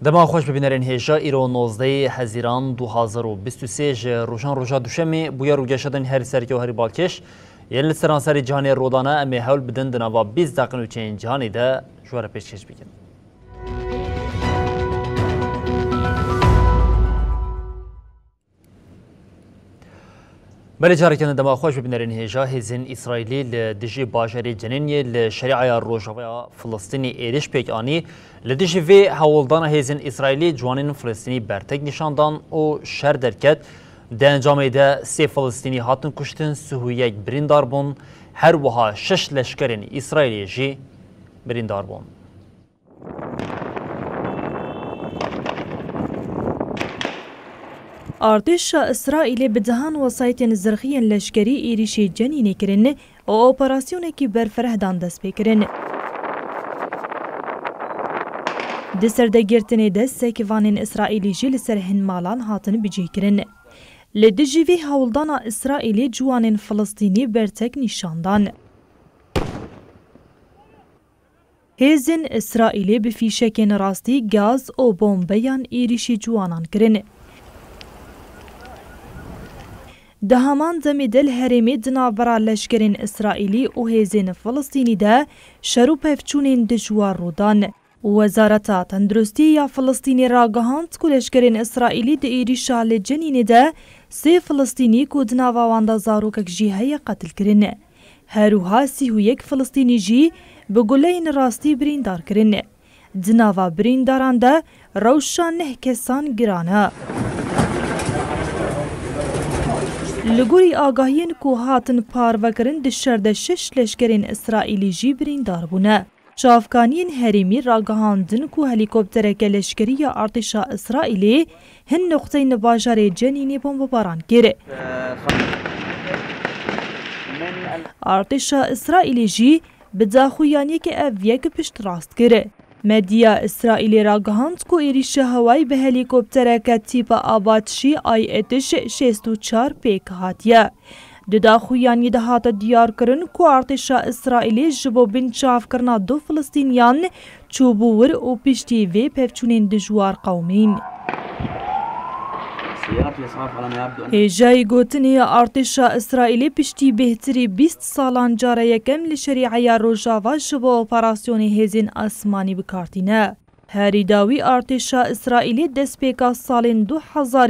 دما خوش ببینرین هیجا ایرو 19 هزیران 2023 روشان روژا دوشمی بویا رو گشتن هر سرکی و هری بالکش یعنی سرانسری جهانی رودانه امی حول بدن دنوا 20 دقیقه و چین جهانی ده جوار پیشکش بگن. بله جارکن دما خوش ببینرین هیجا هزین اسرائیلی لدیجی باجری جنینی لشریعه روجاوی فلسطینی ایرش پیک آنی لدیجی وی هولدان هزین اسرائیلی جوانین فلسطینی برتگ نشاندان و شر درکت ده انجام ده 3 فلسطینی هاتن کشتن سهویک بریندار بون هر وها 6 لشکرین اسرائیلی جی بریندار بون. ارتش اسرائیل به دهان وسایت زرخی لشکری ایریشی جنینی کرن و اپراسیون کی برفرهدان دست بکرن. دسردگیرتنی دست سکوانین اسرائیلی جیل سرهن مالان هاتن بجی کرن. لدجیوی هولدان اسرائیلی جوانین فلسطینی برتک نشاندان. هزین اسرائیلی به فیشکین راستی گاز و بمبیان ایریشی جوانان کرن. ده همان دمی دل هرمی دنابرا لشکرین اسرائیلی و هزین فلسطینی ده شروع پفچونین دجوار رودان. وزارتا تندرستی یا فلسطینی راگهاند که لشکرین اسرائیلی ده ایریشا لجنین ده 3 فلسطینی که دناوانده زاروکک جیهی قتل کرن. هروها 31 فلسطینی جی به گلین راستی بریندار کرن. دناوا برینداران ده روشان نه کسان گرانه. لگوری آگاهین که هاتن پاروکرن دشرده 6 لشکرین اسرائیلی جی بریندار بونه. شافکانین هریمی راگهاندن که هلیکوپترک لشکری یا ارتش اسرائیلی هن نقطه نباجر جنینی بمباران کرد. ارتش اسرائیلی جی به داخویانی که اویک پشت راست کرد. مدیا اسرائیلی راگهاند که ایریش هوایی به هلیکوپترک تیپ آبادشی آیتش 64 پیک هاتیه. ددا خویانی دهات دیار کرن که ارتش اسرائیلی جبو بین چاف کرنا 2 فلسطینیان چوبور و پشتی وی پفچونین دجوار قومین. هجای گوتنی ارتش اسرائیلی پشتی بهتری 20 سالان جاره یکم لشریعه روجاوا جبو اپراسیون هزین آسمانی بکارتینه. هری داوی ارتش اسرائیلی دست پیکا سالین 2000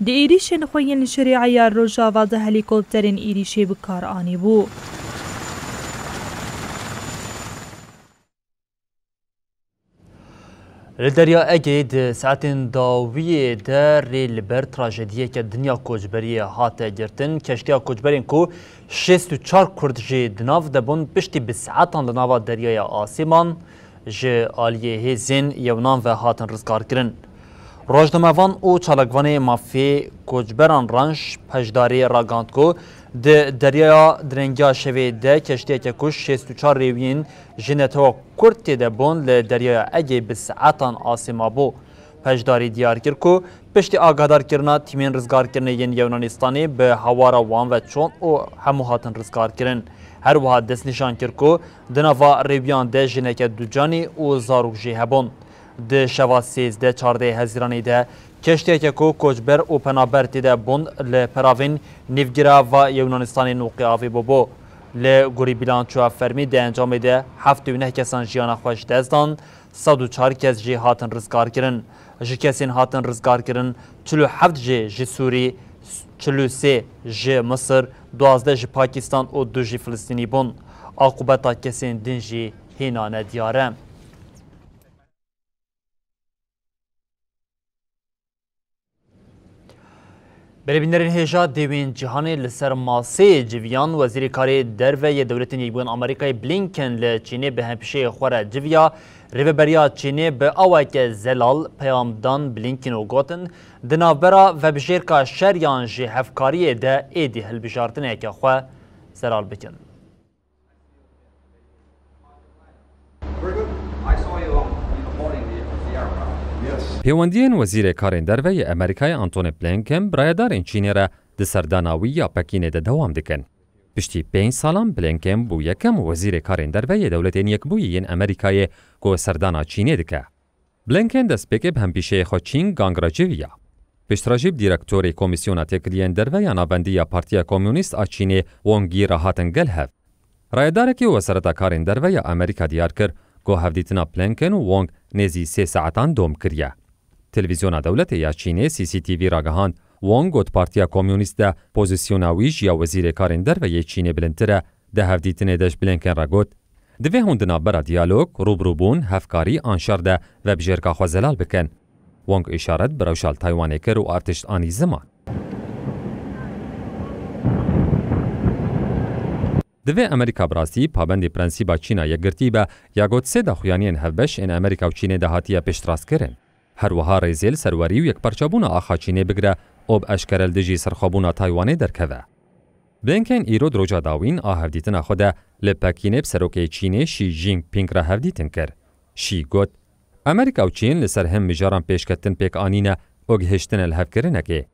ده ایریشن خوین شریعه روجاوا ده هلیکوپترین ایریشی بکار آنی بو. لدریا اگید ساعتین داوی در ریل بر تراژدیه که دنیا کوچبری هات گرتن کشتیا کوچبرین کو 64 کرد جی دناو دبون پشتی به ساعتان لناوا دریای آسیمان جه آلیه هزین یونان و هاتن رزگار کرن. روزنامه‌وان و چالکوان مافی کوچبران رانش پجداری راگاند کو ده دریا درنگیا شوی ده کشتی که کش 64 ریوین جنتو کرتی ده بون لدریا اگه به ساعتان آسیما بو. پجداری دیار کرد که پشتی آگادار کرنا تیمین رزگار کرنه ین یونانستانی به هوارا وان و چون و همو هاتن رزگار کرن. هر وها دست نشان کرد که دنوا ریویان ده جنک دوجانی و زاروک جی هبون. ده شوا 13-14 هزیرانی ده کشتی که کوچبر و پنابرتی ده بون لپراوین نیوگیرا و یونانستانی نوقی آوی بو. لگوری بیلان چوه فرمی ده انجام ده 79 کسان جیان خوش دزدان 104 کس جی هاتن رزگار کرن. جی کسین هاتن رزگار کرن 47 جی سوری 43 جی مصر 12 جی پاکستان و 2 جی فلسطینی بون. عاقبتا کسین دین جی هینانه دیاره. بربینرین هجا دیوین جهانی لسر ماسه جویان وزیر کاری دروی دولت یکبون آمریکای بلینکن لچینه به همپیشه خوره جویا ریوبریا چینه به آوک زلال پیامدان بلینکن و گوتن دنابرا و بجیرکا شریان جی هفکاری ده ایدی هلبجارتنه که خواه زلال بکن. پیوندین وزیر کارین دروی امریکای آنتونی بلینکن برایدارین چینی را ده سرداناوی یا پکینه ده دوام دکن. پشتی 5 سالان بلینکن بو یکم وزیر کارین دروی دولتین یکبویین امریکای کو سردانا چینی دکه. بلینکن دست بکه هم پیشه خود چین گانگ را جویا. پشتراجیب دیرکتوری کمیسیون تکلیین دروی نابندی پارتیا کمونیست آ چینی وانگی را هاتن گل هف. رایداره که وزارت کارین دروی امریکا دیار کرد کو هفدیتنا بلینکن و وانگ نزی 3 ساعتان دوم کریه. تلویزیون دولت یا چینی CCTV را گهاند وانگ گوت پارتیا کمونیست ده پوزیسیوناویش یا وزیر کارین دروی چینی بلندتره ده هفدیتنه دش بلینکن را گوت دوی هندنا برا دیالوگ روبروبون هفکاری آنشار ده و بجرکا خوزلال بکن. وانگ اشارت بروشال تایوانه کر و ارتشت آنی زمان. دوی امریکا براسی پابندی پرنسیبا چینا یگرتی با یا گوت 3 دخویانین هفبش این امریکا و چینی دهاتیا پشتراست کرن. هر وها ریزیل سروری و یک پرچابون آخا چینی بگره اوب اشکرل دجی سرخابون تایوانه درکوه. بلینکن ایرو دروجا داوین هفدیتنا خوده لپکینه بسروکه چینی شی جینگ پینگ را هفدیتن کر. شی گوت امریکا و چین لسر هم مجاران پیشکتن پیک آنینه اوگ هشتن الهف کرنکه.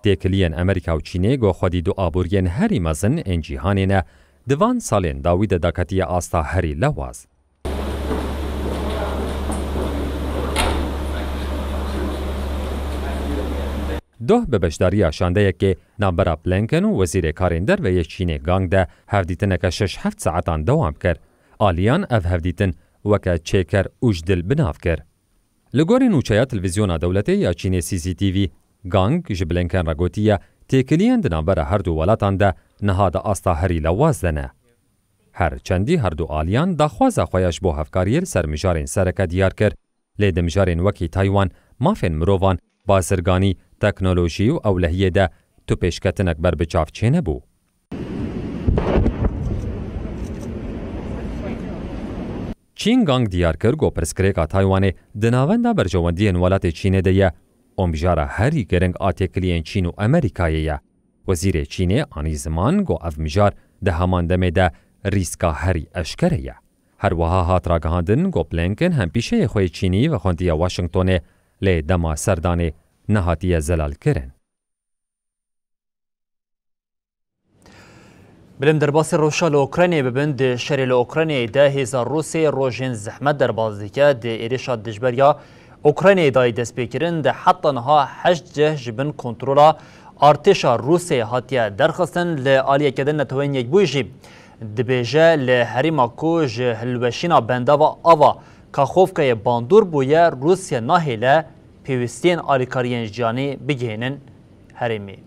تیکلین امریکا و چینی گو خودی دو آبورین هری مزن این جیهانینه دوان سالین داوید داکتی آستا هری لواز. دوه به بشداری شانده که نامبرا بلینکن و وزیر کارین دروی چینی گانگ ده هفدیتن که 6-7 ساعتان دوام کرد. آلیان اف هفدیتن وکا چیکر اوجدل بناف کرد. لگوری نوچه تلویزیون دولتی یا چینی CCTV گانگ جبلینکن را گوتیه تیکلین دنامبرا هر دو ولاتان ده نهاد آستا هری لواز دنه. هر چندی هر دو آلیان دا خوازا خویش بو هفکاریل سر مجارین سرکه دیار کرد لید مجارین وکی تایوان مافین مروان بازرگانی تکنولوژی و اولهیه ده تو پیشکتنک بر بچاف چه نبو. چین گانگ دیار کرد گو پرسکریکا تایوانه دناونده برجواندین ولات چینه ده امجاره هری گرنگ آتیکلین چین و امریکایه. وزیر چینه آنی زمان گو اف مجار ده همان دمه ده ریسکا هری اشکره. هر وها هات را گهاندن گو بلینکن هم پیشه خوی چینی و خوندی واشنگتونه لی دما سردانه نهاتی زلال کرن. بلم درباس روشا لأوکرانیا ببند شری لأوکرانیا ده هزار روسی روژین زحمت دربازی که ده ایریشا دجبریا اوکرانیا دای دست بکرن ده حتی نها 8 جه جبن کنترولا ارتشا روسی هاتیا درخستن لآلیه کدن نتوین یک بوی جیب دبیجه لحریما کو جه هلوشینا بنده و آوا که خوف که باندور بویه روسیا ناهیله پیوستین آلیکاریین جانی بگینن هرمی.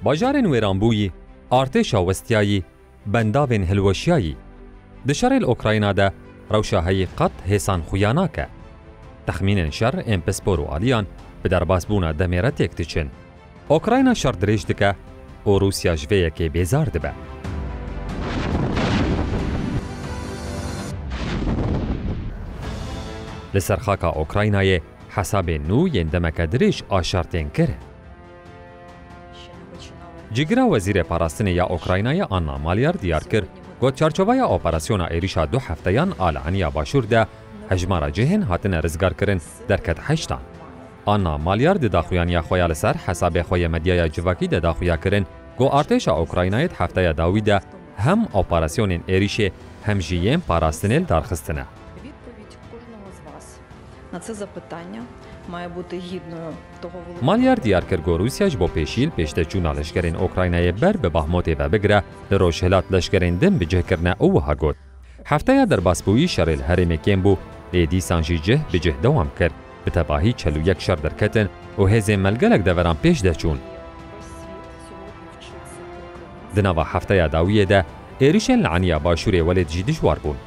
باجارن ویرانبویی، ارتشا وستیایی، بنداوین هلوشیایی. دشار الاوکراینا ده روشاهی قط حسان خویاناکه. تخمین شر ام پسپورو آلیان به درباس بونا دمیره تکتیچن. اوکراینا شر دریج دکه و روسیا جویه که بیزار دبه. لسرخاکا اوکراینای حساب نو یندمک دریج آشارتین کره. جگرا وزیر پاراستن یا اوکراینای آنا مالیار دیار کرد گوت چارچوبای اپراسیونا ایریشا 2 هفتهان آلعنیا باشور ده هجمارا جهن هاتن رزگار کرن درکت 8 آنا مالیار ده داخویانیا خویال سر حساب خوی مدیای جواکی ده داخویا کرن گو ارتشا اوکراینایت هفته داوی ده هم اپراسیون ایریشه هم جیم پاراستنل دارخستنه. На це запитання має бути гідною того великого. مالیار دیار کرد گو روسیا جبو پیشیل پیشته چونا لشکرین اوکراینای بر به بحموتی و بگره لروش هلات لشکرین دم بجه کرنه او ها گود. هفته در باسبویی شرل هرم کم بو لیدی سانجی جه بجه دوام کرد. به تباهی 41 شر درکتن و هزین ملگلک دوران پیش ده چون. دناوا هەفتەیە داویێدا ئێریشێن لە عنیا باشوورێ وەلێ دژی دژوار بوون.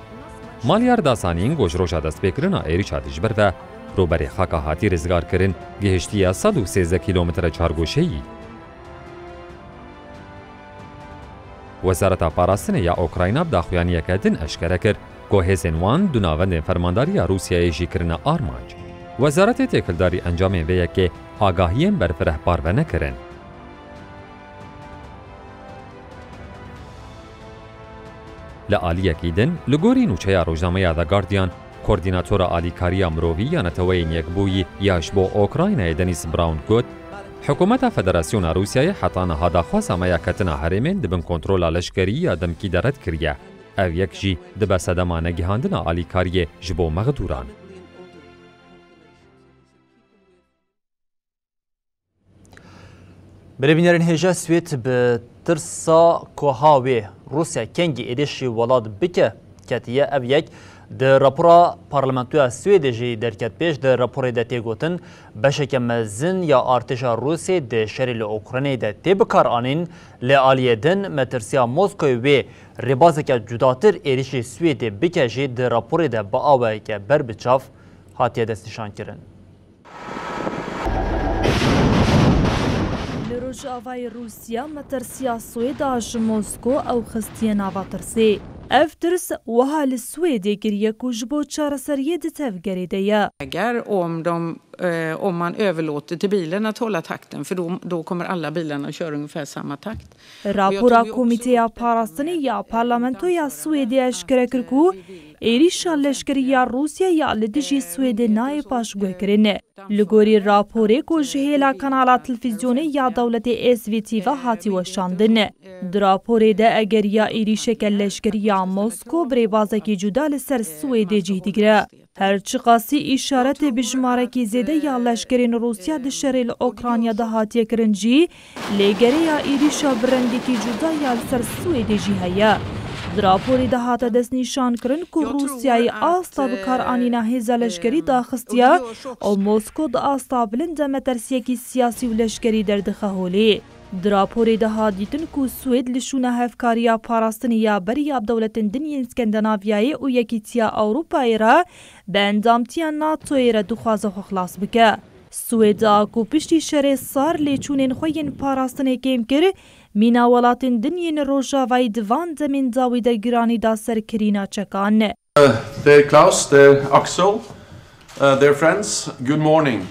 مالیار داسانین گۆژ ڕۆژە دەستپێکردنا ئێریشا دژبەر بە ڕوبەرێ خاکە هاتی ڕزگارکردن گەهشتیە 113 کیلۆمترە چارگۆشەیی. وەزارەتا پاراستنە یا ئۆکراینە بداخوایانیەکە دن ئەشکەرە کرد کۆ هێزên wan du navendên fermandariya Rûsyayê jî kirine armanc. Wezaretê Têkildarî encamên vê yekê agahiyên berfirehbar ve nekirin. Li aliyekî din, li gorî nûçeya rojnameya The Guardian, koordînatora alîkariya mirovî ya neteweyên yekbûyî ya ji bo Okraynayê Denis Brown got, Hikûmeta Federasyona Rûsyayê heta niha daxwaza me ya ketina herêmên dibin kontrola leşkerî ya demkî de red kiriye. Ev yek jî dibe sedema negihandina alîkariyê ji bo mexdûran. Birêbînerên hêja Swêd bi tirsa koha wê Rusya kengî êrişî welat bike ketiye ev yek di rapora Parlamentoya Swêdê jî derket pêş di raporê de tê gotin beşeke mezin ya artêşa Rûsyê di şerê li Ukraynayê de tê bikaranîn lê aliyê din metirsiya Moskoyê wê rêbazeke cudatir êrişî Swêdê bike jî di raporê de bi awayeke ber bi çav hatiye destnîşankirin. Rojavayê Rûsya metirsiya Swêda ji Mosko ew xistiye nava tirsê. Ev tirs wiha li Swêdê kiriye ku ji bo çareseriyê di tevgerê de ye. Om man överlåter till bilen att hålla takten, för då kommer alla bilarna att köra ungefär samma takt. Rapora Komîteya Parastinê ya Parlamentoya Swêdê eşkere kir ku êrîşa leşkeriya Rûsyayê li dijî Swêdê nayê paşguhkirin. Li gorî raporê ku ji hêla kanala televîzyonê ya dewletê SVT ve hatî weşandin. Di raporê de egeriya êrîşeke leşkeriya Mosko birêbazekî cuda li ser Swêdê cih digire. Her çi qasî îşaretê bijmarekî zêde ya leşkerên Rûsya di şerê li Okrayna de hatiye kirin jî lêgereya êrîşa bi rengekî cuda ya li ser Swêdê jî heye. Di raporê de hate destnîşan kirin ku Rûsyayê asta bikaranîna hêza leşkerî daxistiye û Mosko di asta bilind de metersiyekî siyasî û leşkerî derdixe holê. Di raporê de hadîtin ku Swêd li şûna hevkariya parastinê ya beriya dewletên dinyên Skandinaviyayê û Yekîtiya Ewropayê re bi endamtiya NATOyê re dixwaze xwe xilas bike. Swêda ku piştî şerê sar lêçûnên xwe yên parastinê kêm kir, mîna welatên dinyên Rojavayê di van demên dawî de giranî da serkirîna çekan. Dear Klaus, dear Axel, dear friends, good morning.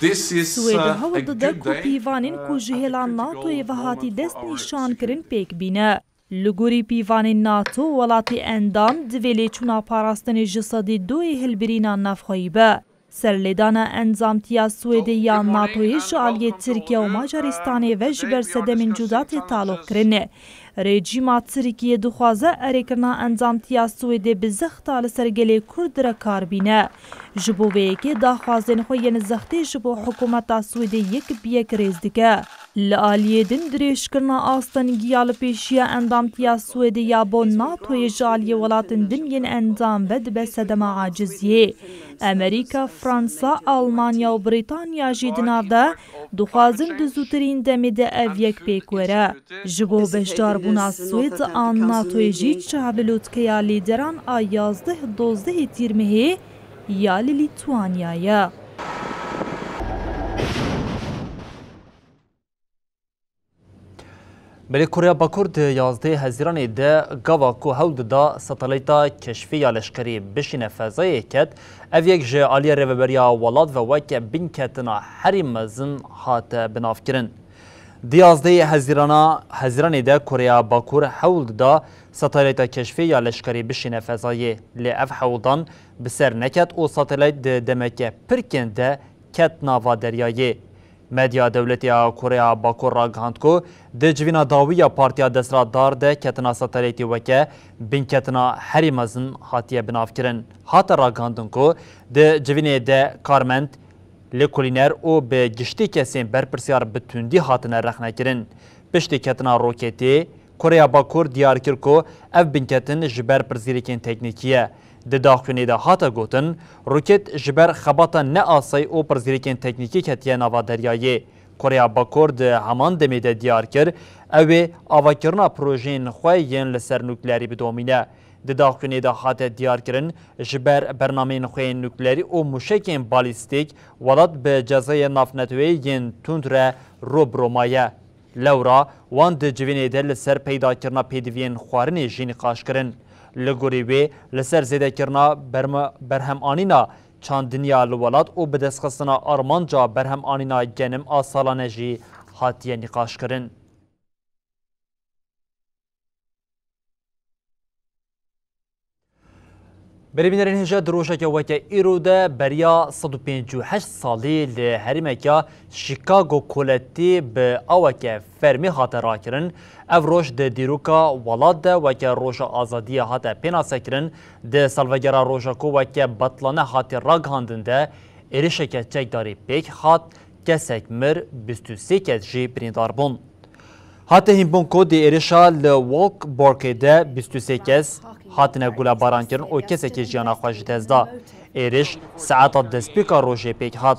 Swêdê hewl dide ku pîvanên ku ji hêla NATOyê ve hatî destnîşankirin pêk bîne. Li gorî pîvanên NATO welatê endam divê lêçûna parastinê ji sedî doyê hilbirîna navxweyî be. Serlêdana enzamtiya Swêdê ya NATOyê ji aliyê Tirkiye û Macaristanê ve ji ber sedemên cuda tê taloq kirin. Rejîma Tirkiyê dixwaze erêkirina enzamtiya Swêdê bi zexta li ser gelê Kurd re kar bîne. Ji bo vê yekê daxwazên xwe yên zextê ji bo hikûmeta Swêdê yek bi yek rêz dike. Li aliyê din dirêjkirina astengiya li pêşiya endamtiya Swêdê ya bo NATOyê ji aliyê welatên dinyên endam ve dibe sedema aciziyê. Amerîka, Fransa, Almanya û Brîtanya jî di nav de dixwazin di zûtirîn demê de ev yek pêk were. Ji bo beşdarbûna Swêd an NATOyê jî çav li lûtkeya lîderan a 11-12 tîrmehê ya li Lîtwanyayê. Belê Koreya Bakur di 11 Hezîranê de gava ku hewl dida satelîta keşfî ya leşkerî bişîne fezayê ket, ev yek ji aliya rêveberiya welat ve weke bin ketina herî mezin hate binavkirin. Di 11 Hezîranê de Koreya Bakur hewl dida satelîta keşfî ya leşkerî bişîne fezayê lê ev hewldan bi ser neket û satelît di demeke pirkên de ket nava deryayê. Medya Devletiya Koreya Bakur ragihand ku di civîna dawî ya Partiya Desradar de ketina satelîtê weke bin ketina herî mezin hatiye binavkirin. Hate ragihandin ku di civînê de karmend, lêkolîner û bi giştî kesên berpirsiyar bi tundî hatine rexnekirin. Piştî ketina roketê, Koreya Bakur diyar kir ku ev binketin ji ber pirzîrekên teknîkî ye. Di daxuyînê de hate gotin, roket ji ber xebata neasayî û pirzîrekên teknîkî ketiye nava deryayê. Koreya Bakur di heman demê de diyar kir ew ê avakirina projeyên xwe yên li ser nuklerî bidomîne. Di daxuyanê de hate diyarkirin ji ber bernameyên xwe yên nuklerî û mûşekên balîstîk welat bi cezayê navnetewê yên tund re robroma lewra wan di civînê de li ser peydakirina pêdiviyên xwarinê jî nîqaş kirin. Li gorî wê li ser zêdekirina berhemanîna çandiniya li welat û bi destxistina armanca berhemanîna genim a salan jî hatiye nîqaş kirin. Berîbînerên hêja di rojeke weke îro de beriya 158 salî li herêmeka Chicago koletî bi aweke fermî hate rakirin. Ev roj di dîroka welat de weke roja azadiya hate pênasekirin. Di salvegera roja ku weke betlane hate ragihandin de êrişeke çekdarî pêk hat, kesek mir, 23 kes jî birîndar bûn. Hate hînbûn ku di êrişa li Walkborkê de 23 kes hatine gulebaran kirin û kesekê jiyana xwe ji dest da. Êriş saeta destpêka rojê pêk hat.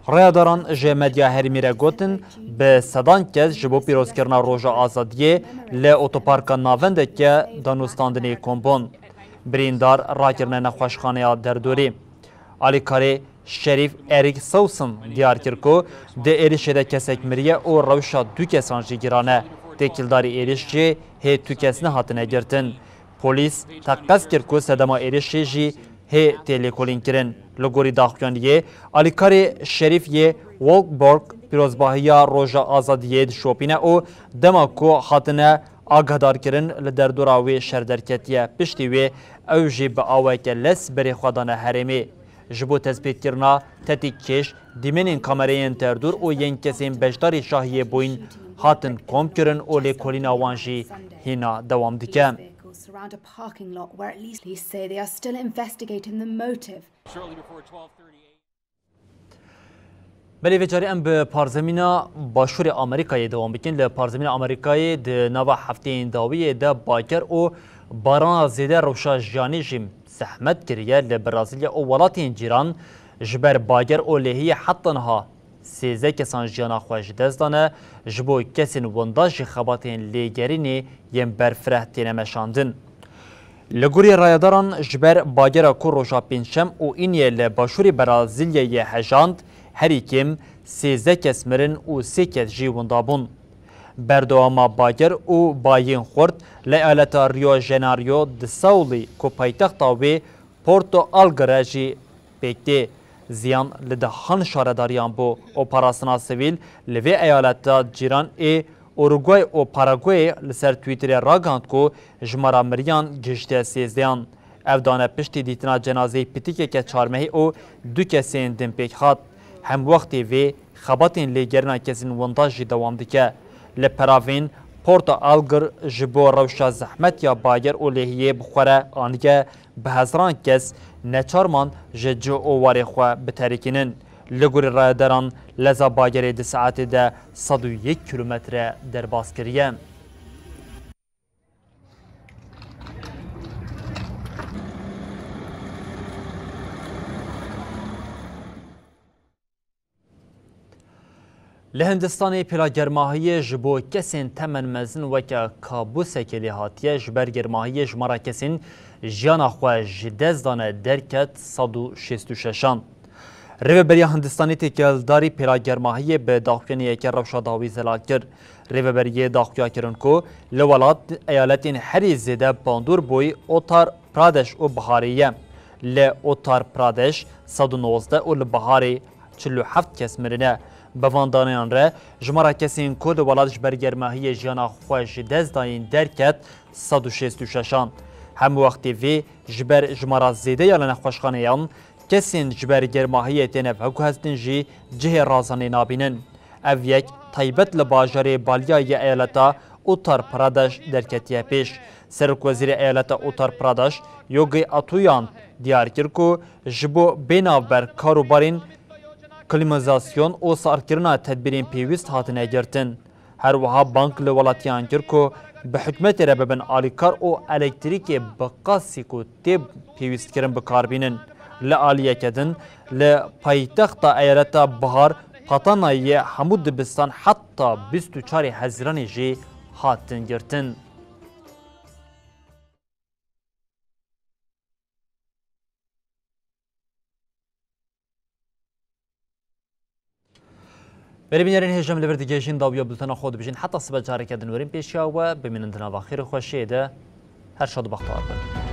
Rêyadaran ji medya herîmî re gotin bi sedan kes ji bo pîrozkirina roja azadiyê li otoparka navendeke danûstandinê kombûn. Birîndar rakirine nexweşxaneya derdorî. Alîkarê Şerîf Erik Sewson diyar kir ku di êrişê de kesek miriye û rewşa du kesan jî giran. Têkildarî êriş jî hê tu kes nehatine girtin. Polîs teqez kir ku sedema êrişê jî hê têlêkolîn kirin. Li gorî daxuyaniyê alîkarê Şerîf yê Walkbork pîrozbahiya roja azadiyê dişopîne û dema ku hatine agadarkirin li derdora wê şerderketiye. Piştî wê ew jî bi aweke les berê xwe dane herêmê. Ji bo tespîtkirina tetîk kêş, dîmenên kamereyên terdûr û yên kesên beşdarê şahiyê bûyîn hatin kom kirin û lêkolîna wan jî hîna dewam dike. Around a parking lot where at least police say they are still investigating the motive. Belê vecarî em bi parzemîna Başûrê Amerîkayê dewam bikin. Li parzemîna Amerîkayê di nava hefteyên dawiyê de bager û barana zêde rewşa jiyanê jî zehmet kiriye li Brazîlya û welatên cîran ji ber bager û lêhiyê heta niha 13 kesan jiyana xwe ji dest dane ji bo kesên winda jî xebatên lêgerînê yên berfireh têne meşandin. Li gorî rayadaran ji ber bagera ku roja pênçem û îniyê li Başûrê Brazilyayê hejand herî kêm 13 kes mirin û 3 kes jî winda bûn. Berdewama bager û bayên xurt li eyaleta Rio Janeiro di Sewlê ku paytexta wê Porto Alegre jî pêk tê. Ziyan li dehan şaredariyan bû. Operasyona sivîl li vê eyaleta cîran ê Uruguay û Paraguayê li ser Twitterê ragihand ku jmara miriyan giştiye 13. Ev dane piştî dîtina cenazeyê pitîkeke çarmehî û du kesên din pêk hat. Hem wextê vê xebatên lêgerîna kesên winda jî dewam dike. Li peravên Porto Alegre ji bo rewşa zehmetiya bager û lêhiyê bixwere anîge bi hezran kes neçarman ji cih û warê xwe biterîkînin. Li gorî rayedaran leza bagerê di saetê de 101 kilometre derbas kiriye. Li Hindistanê pêla germahiyê ji bo kesên temen mezin weke kabûsekê lê hatiye ji ber germahiyê jmara kesên jiyana xwe ji dest dane derket 166. Rêveberiya Hindistanê têkildarî pêla germahiyê bi daxuyaniyeke rewşa dawî zelal kir. Rêveberiyê daxuya kirin ku li welat eyaletên herî zêde bandûr bûyî Uttar Pradesh û Biharê ye. Li Uttar Pradesh 119 û li Biharê 47 kes mirine. Bevandaniyan re jmara kesên ku li welat ji ber germahiyê jiyana xwe ji dest dayîn derket 166. Hem wextê vê ji ber jmara zêdeya li nexweşxaneyan kesên ji ber germahiyê têne veguhestin jî cihê razanê nabînin. Ev yek taybet li bajarê Balyayê eyaleta Uttar Pradesh derketiye pêş. Serokwezîrê eyaleta Uttar Pradesh Yogi Atuyan diyar kir ku ji bo bênavber karûbarên klimatizasyon û sarkirina tedbîrên pêwîst hatine girtin. Her wiha bank li welatiyan kir ku bi hikûmetê re bibin alîkar û elektrîkê bi qasî ku tê pêwîstkirin bikarbînin. Li aliyeke din li paytexta eyaleta Bihar قطانایی همود دبستان حتی 24 حزیران جی هاتن گرتن. بريبينيرين هجم لبردجيجين داوية بلتنا خود بجين حتى الصبح جاري كدن ورين بيشيا وبمن انتنا باخير خوشيده هر شاد بختار بن.